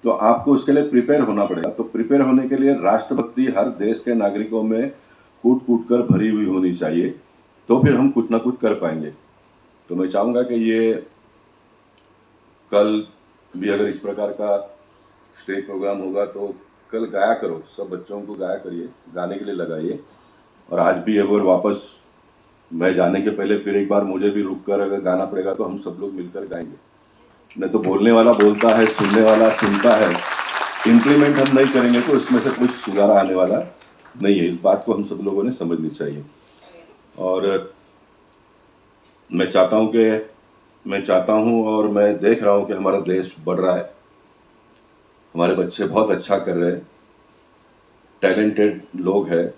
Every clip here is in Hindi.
तो आपको उसके लिए प्रिपेयर होना पड़ेगा। तो प्रिपेयर होने के लिए राष्ट्रभक्ति हर देश के नागरिकों में कूट कूट कर भरी हुई होनी चाहिए, तो फिर हम कुछ ना कुछ कर पाएंगे। तो मैं चाहूँगा कि ये कल भी अगर इस प्रकार का स्टेज प्रोग्राम होगा तो कल गाया करो, सब बच्चों को गाया करिए, गाने के लिए लगाइए। और आज भी अगर वापस मैं जाने के पहले फिर एक बार मुझे भी रुक कर अगर गाना पड़ेगा तो हम सब लोग मिलकर गाएंगे। नहीं तो बोलने वाला बोलता है, सुनने वाला सुनता है, इम्प्लीमेंट हम नहीं करेंगे तो इसमें से कुछ सुधार आने वाला नहीं है। इस बात को हम सब लोगों ने समझनी चाहिए। और मैं चाहता हूँ और मैं देख रहा हूँ कि हमारा देश बढ़ रहा है, हमारे बच्चे बहुत अच्छा कर रहे हैं, टैलेंटेड लोग हैं,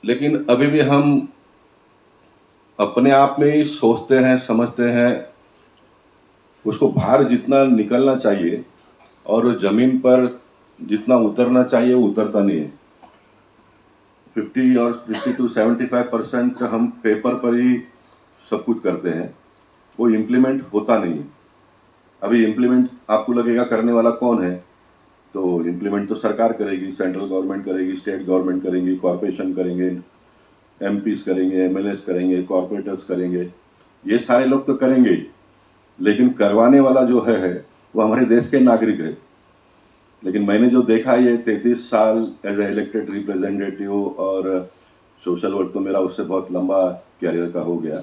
लेकिन अभी भी हम अपने आप में ही सोचते हैं, समझते हैं, उसको बाहर जितना निकलना चाहिए और ज़मीन पर जितना उतरना चाहिए वो उतरता नहीं है। 50 to 75% हम पेपर पर ही सब कुछ करते हैं, वो इम्प्लीमेंट होता नहीं है। अभी इम्प्लीमेंट आपको लगेगा करने वाला कौन है, तो इम्प्लीमेंट तो सरकार करेगी, सेंट्रल गवर्नमेंट करेगी, स्टेट गवर्नमेंट करेगी, कॉरपोरेशन करेंगे, एमपीज करेंगे, एमएलएस करेंगे, कॉरपोरेटर्स करेंगे, ये सारे लोग तो करेंगे ही, लेकिन करवाने वाला जो है वो हमारे देश के नागरिक है। लेकिन मैंने जो देखा ये 33 साल एज ए इलेक्टेड रिप्रेजेंटेटिव और सोशल वर्क तो मेरा उससे बहुत लंबा कैरियर का हो गया।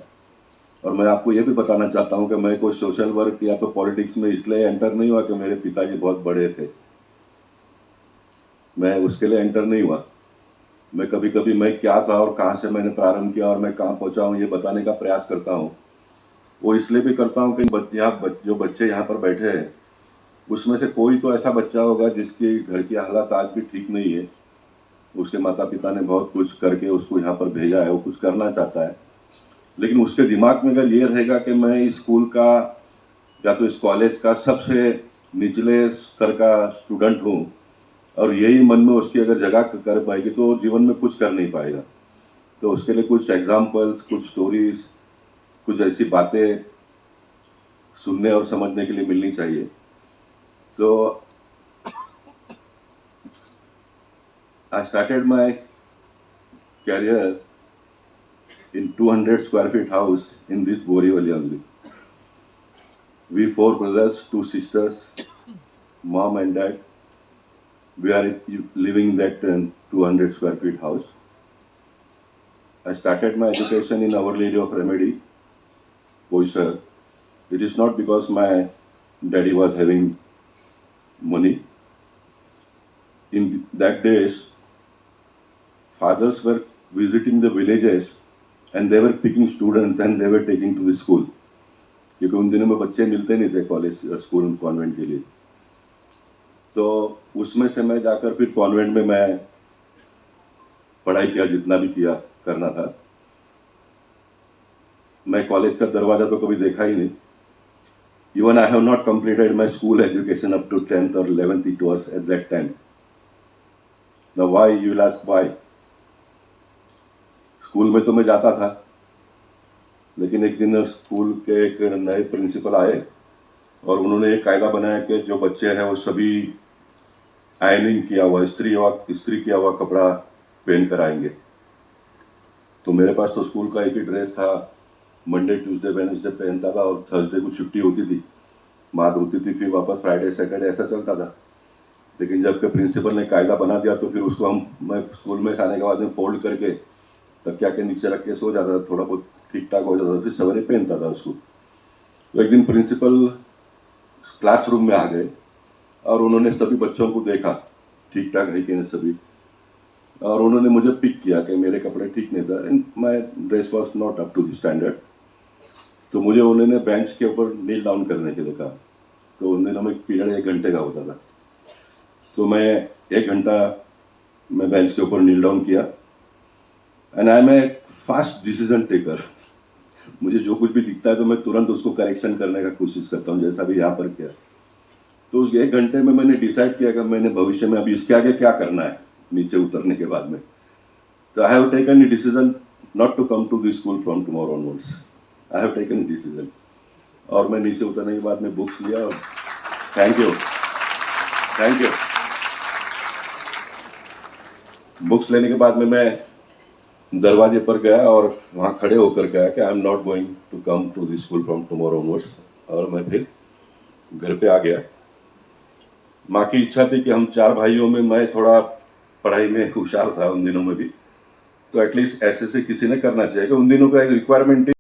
और मैं आपको ये भी बताना चाहता हूँ कि मैं कोई सोशल वर्क या तो पॉलिटिक्स में इसलिए एंटर नहीं हुआ कि मेरे पिताजी बहुत बड़े थे, मैं उसके लिए एंटर नहीं हुआ। मैं कभी कभी मैं क्या था और कहाँ से मैंने प्रारंभ किया और मैं कहाँ पहुँचा हूँ ये बताने का प्रयास करता हूँ। वो इसलिए भी करता हूँ कि जो बच्चे यहाँ पर बैठे हैं उसमें से कोई तो ऐसा बच्चा होगा जिसकी घर की हालत आज भी ठीक नहीं है, उसके माता पिता ने बहुत कुछ करके उसको यहाँ पर भेजा है, वो कुछ करना चाहता है, लेकिन उसके दिमाग में अगर ये रहेगा कि मैं इस स्कूल का या तो इस कॉलेज का सबसे निचले स्तर का स्टूडेंट हूँ और यही मन में उसकी अगर जगह कर पाएगी तो जीवन में कुछ कर नहीं पाएगा। तो उसके लिए कुछ एग्जाम्पल्स, कुछ स्टोरीज, कुछ ऐसी बातें सुनने और समझने के लिए मिलनी चाहिए। तो I started my career in 200 square feet house in this Borivali only. We four brothers, two sisters, mom and dad. We are living in that 200 square feet house. I started my education in Our Lady of Remedy, Boisar. It is not because my daddy was having money. In that days, fathers were visiting the villages and they were picking students and they were taking to the school. क्योंकि उन दिनों में बच्चे मिलते नहीं थे कॉलेज स्कूल कॉन्वेंट के लिए। तो उसमें से मैं जाकर फिर कॉन्वेंट में मैं पढ़ाई किया, जितना भी किया करना था। मैं कॉलेज का दरवाजा तो कभी देखा ही नहीं। Even I have not completed my school education up to 10th और 11th it was at that time. Now why you will ask why. School में तो मैं जाता था, लेकिन एक दिन स्कूल के एक नए प्रिंसिपल आए और उन्होंने एक कायदा बनाया कि जो बच्चे हैं वो सभी आयरनिंग किया हुआ, इस्त्री किया हुआ कपड़ा पहन कर आएंगे। तो मेरे पास तो स्कूल का एक ही ड्रेस था, मंडे ट्यूसडे वेडनेसडे पहनता था और थर्सडे को छुट्टी होती थी, मात होती थी, फिर वापस फ्राइडे सैटरडे ऐसा चलता था। लेकिन जब के प्रिंसिपल ने कायदा बना दिया तो फिर उसको मैं स्कूल में खाने के बाद में फोल्ड करके तकिया के नीचे रख के सो जाता था, थोड़ा बहुत ठीक ठाक हो जाता था, फिर सवेरे पहनता था उसको। तो एक दिन प्रिंसिपल क्लासरूम में आ गए और उन्होंने सभी बच्चों को देखा ठीक ठाक है कि नहीं सभी, और उन्होंने मुझे पिक किया कि मेरे कपड़े ठीक नहीं थे and my dress was not up to the standard. तो मुझे उन्होंने बेंच के ऊपर नील डाउन करने के लिए कहा। तो उन दिनों में पीरियड 1 घंटे का होता था, तो मैं 1 घंटा मैं बेंच के ऊपर नील डाउन किया and I am a fast decision taker. मुझे जो कुछ भी दिखता है तो मैं तुरंत उसको करेक्शन करने का कोशिश करता हूँ, जैसा भी यहाँ पर किया। तो उस 1 घंटे में मैंने डिसाइड किया कि मैंने भविष्य में अभी इसके आगे क्या करना है नीचे उतरने के बाद में। तो I have taken a decision not to come to the school from tomorrow onwards. I have taken a decision. और मैं नीचे उतरने के बाद में बुक्स लिया और thank you. Thank you. Books लेने के बाद में मैं दरवाजे पर गया और वहाँ खड़े होकर गया कि I am not going to come to this school from tomorrow onwards, और मैं फिर घर पे आ गया। माँ की इच्छा थी कि हम 4 भाइयों में मैं थोड़ा पढ़ाई में होशियार था उन दिनों में भी, तो एटलीस्ट ऐसे से किसी ने करना चाहिए कि उन दिनों का एक रिक्वायरमेंट